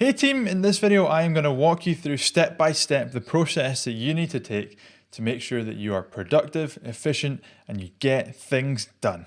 Hey team, in this video I am going to walk you through step by step the process that you need to take to make sure that you are productive, efficient, and you get things done.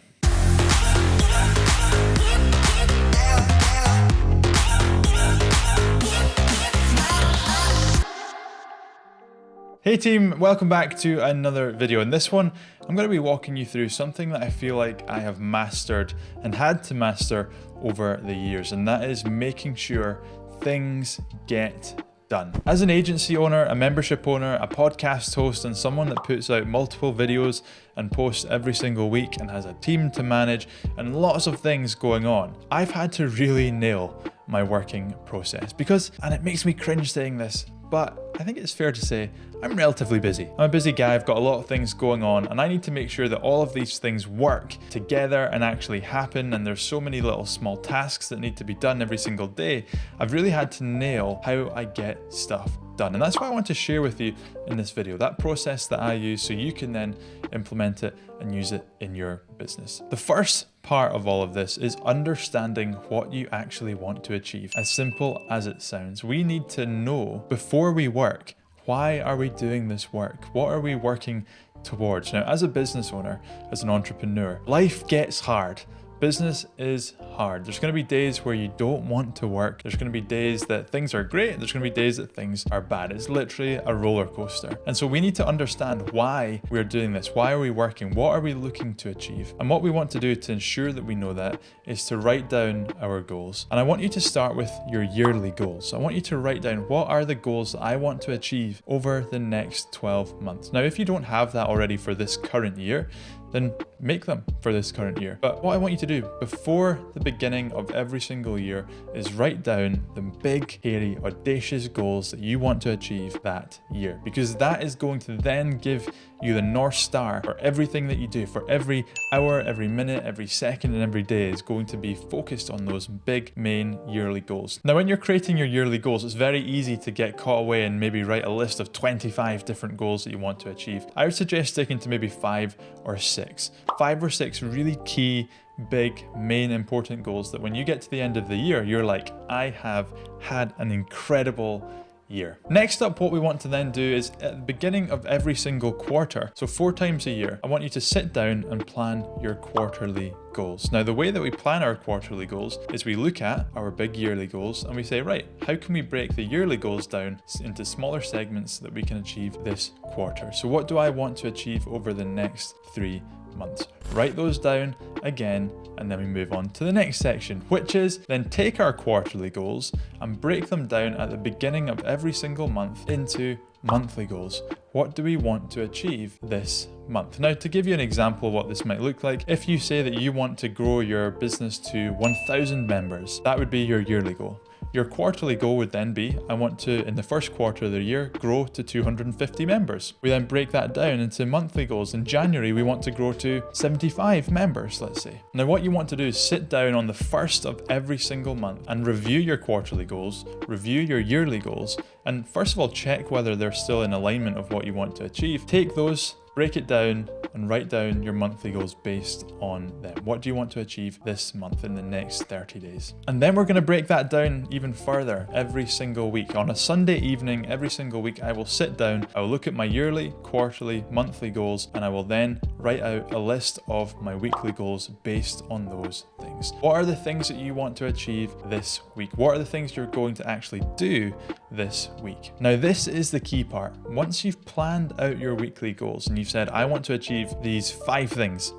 Hey team, welcome back to another video. In this one, I'm going to be walking you through something that I feel like I have mastered and had to master over the years, and that is making sure things get done. As an agency owner, a membership owner, a podcast host, and someone that puts out multiple videos and posts every single week and has a team to manage and lots of things going on, I've had to really nail my working process because, and it makes me cringe saying this, but I think it's fair to say I'm relatively busy. I'm a busy guy, I've got a lot of things going on, and I need to make sure that all of these things work together and actually happen, and there's so many little small tasks that need to be done every single day. I've really had to nail how I get stuff done, and that's what I want to share with you in this video, that process that I use so you can then implement it and use it in your business. The first part of all of this is understanding what you actually want to achieve. As simple as it sounds, we need to know before we work, why are we doing this work? What are we working towards? Now, as a business owner, as an entrepreneur, life gets hard. Business is hard. There's going to be days where you don't want to work. There's going to be days that things are great. There's going to be days that things are bad. It's literally a roller coaster. And so we need to understand why we're doing this. Why are we working? What are we looking to achieve? And what we want to do to ensure that we know that is to write down our goals. And I want you to start with your yearly goals. I want you to write down what are the goals that I want to achieve over the next 12 months. Now, if you don't have that already for this current year, then make them for this current year. But what I want you to do before the beginning of every single year is write down the big, hairy, audacious goals that you want to achieve that year, because that is going to then give you the North Star for everything that you do. For every hour, every minute, every second, and every day is going to be focused on those big main yearly goals. Now, when you're creating your yearly goals, it's very easy to get caught away and maybe write a list of 25 different goals that you want to achieve. I would suggest sticking to maybe 5 or 6. 5 or 6 really key, big, main important goals that when you get to the end of the year, you're like, I have had an incredible year. Next up, what we want to then do is at the beginning of every single quarter, so 4 times a year, I want you to sit down and plan your quarterly goals. Now, the way that we plan our quarterly goals is we look at our big yearly goals and we say, right, how can we break the yearly goals down into smaller segments that we can achieve this quarter? So what do I want to achieve over the next 3 months? Write those down again, and then we move on to the next section, which is then take our quarterly goals and break them down at the beginning of every single month into monthly goals. What do we want to achieve this month? Now, to give you an example of what this might look like, if you say that you want to grow your business to 1,000 members, that would be your yearly goal. Your quarterly goal would then be, I want to, in the first quarter of the year, grow to 250 members. We then break that down into monthly goals. In January, we want to grow to 75 members, let's say. Now, what you want to do is sit down on the first of every single month and review your quarterly goals, review your yearly goals, and first of all, check whether they're still in alignment of what you want to achieve. Take those, break it down, and write down your monthly goals based on them. What do you want to achieve this month in the next 30 days? And then we're going to break that down even further every single week. On a Sunday evening, every single week, I will sit down, I will look at my yearly, quarterly, monthly goals, and I will then write out a list of my weekly goals based on those things. What are the things that you want to achieve this week? What are the things you're going to actually do this week? Now, this is the key part. Once you've planned out your weekly goals and you've said, I want to achieve these 5 things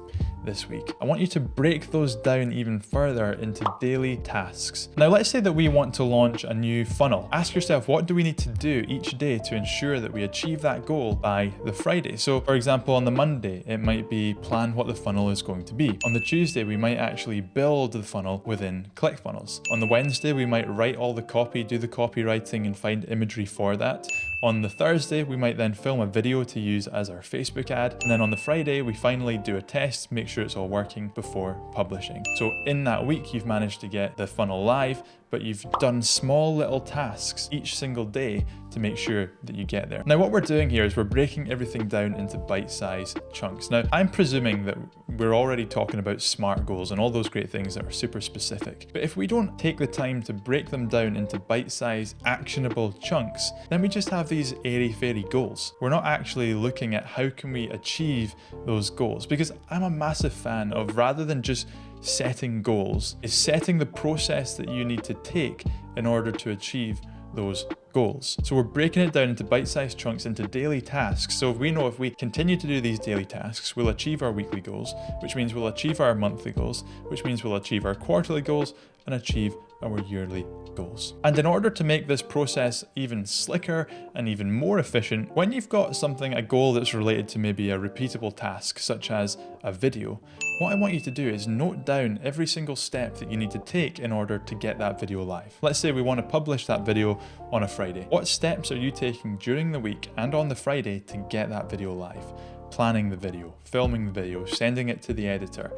this week, I want you to break those down even further into daily tasks. Now, let's say that we want to launch a new funnel. Ask yourself, what do we need to do each day to ensure that we achieve that goal by the Friday? So, for example, on the Monday, it might be plan what the funnel is going to be. On the Tuesday, we might actually build the funnel within ClickFunnels. On the Wednesday, we might write all the copy, do the copywriting, and find imagery for that. On the Thursday, we might then film a video to use as our Facebook ad. And then on the Friday, we finally do a test, make sure it's all working before publishing. So in that week, you've managed to get the funnel live, but you've done small little tasks each single day to make sure that you get there. Now, what we're doing here is we're breaking everything down into bite-sized chunks. Now, I'm presuming that we're already talking about SMART goals and all those great things that are super specific. But if we don't take the time to break them down into bite-sized, actionable chunks, then we just have these airy-fairy goals. We're not actually looking at how can we achieve those goals, because I'm a massive fan of, rather than just setting goals, is setting the process that you need to take in order to achieve those goals. So we're breaking it down into bite-sized chunks, into daily tasks. So we know if we continue to do these daily tasks, we'll achieve our weekly goals, which means we'll achieve our monthly goals, which means we'll achieve our quarterly goals and achieve our yearly goals. And in order to make this process even slicker and even more efficient, when you've got something, a goal that's related to maybe a repeatable task, such as a video, what I want you to do is note down every single step that you need to take in order to get that video live. Let's say we want to publish that video on a Friday. What steps are you taking during the week and on the Friday to get that video live? Planning the video, filming the video, sending it to the editor,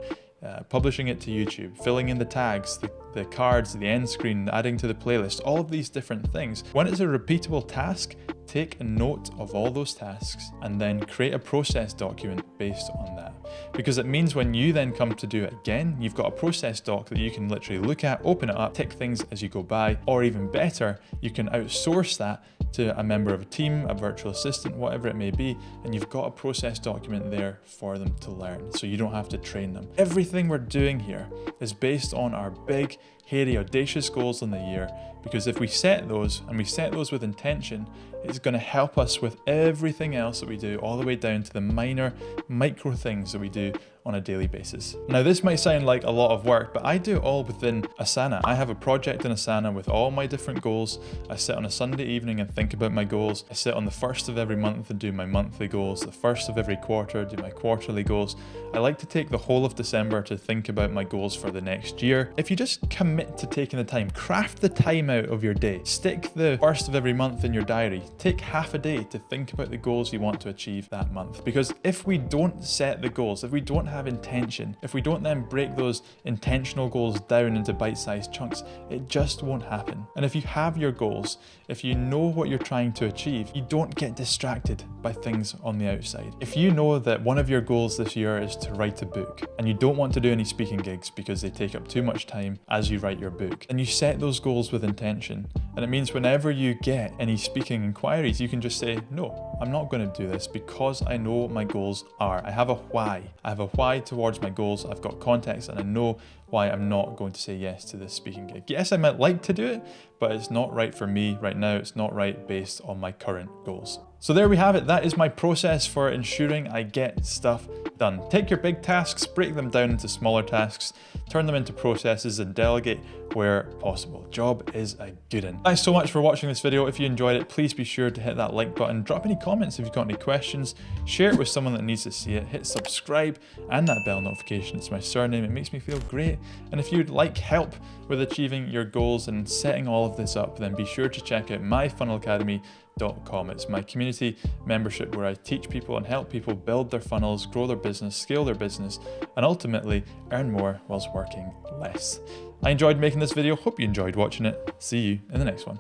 publishing it to YouTube, filling in the tags, the cards, the end screen, adding to the playlist, all of these different things. When it's a repeatable task, take a note of all those tasks and then create a process document based on that. Because it means when you then come to do it again, you've got a process doc that you can literally look at, open it up, tick things as you go by, or even better, you can outsource that to a member of a team, a virtual assistant, whatever it may be, and you've got a process document there for them to learn, so you don't have to train them. Everything we're doing here is based on our big, hairy, audacious goals in the year, because if we set those, and we set those with intention, it's going to help us with everything else that we do, all the way down to the minor, micro things that we do on a daily basis. Now, this might sound like a lot of work, but I do it all within Asana. I have a project in Asana with all my different goals. I sit on a Sunday evening and think about my goals. I sit on the 1st of every month and do my monthly goals. The 1st of every quarter, do my quarterly goals. I like to take the whole of December to think about my goals for the next year. If you just commit to taking the time, craft the time out of your day, stick the 1st of every month in your diary, take half a day to think about the goals you want to achieve that month. Because if we don't set the goals, if we don't have intention, if we don't then break those intentional goals down into bite-sized chunks, it just won't happen. And if you have your goals, if you know what you're trying to achieve, you don't get distracted by things on the outside. If you know that one of your goals this year is to write a book, and you don't want to do any speaking gigs because they take up too much time as you write your book, and you set those goals with intention, and it means whenever you get any speaking inquiries, you can just say, no, I'm not going to do this because I know what my goals are. I have a why. I have a why towards my goals. I've got context and I know why I'm not going to say yes to this speaking gig. Yes, I might like to do it, but it's not right for me right now. It's not right based on my current goals. So there we have it. That is my process for ensuring I get stuff done. Take your big tasks, break them down into smaller tasks, turn them into processes and delegate where possible. Job is a good one. Thanks so much for watching this video. If you enjoyed it, please be sure to hit that like button, drop any comments if you've got any questions, share it with someone that needs to see it, hit subscribe and that bell notification. It's my surname. It makes me feel great. And if you'd like help with achieving your goals and setting all of this up, then be sure to check out myfunnelacademy.com. It's my community membership where I teach people and help people build their funnels, grow their business, scale their business, and ultimately earn more whilst working less. I enjoyed making this video. Hope you enjoyed watching it. See you in the next one.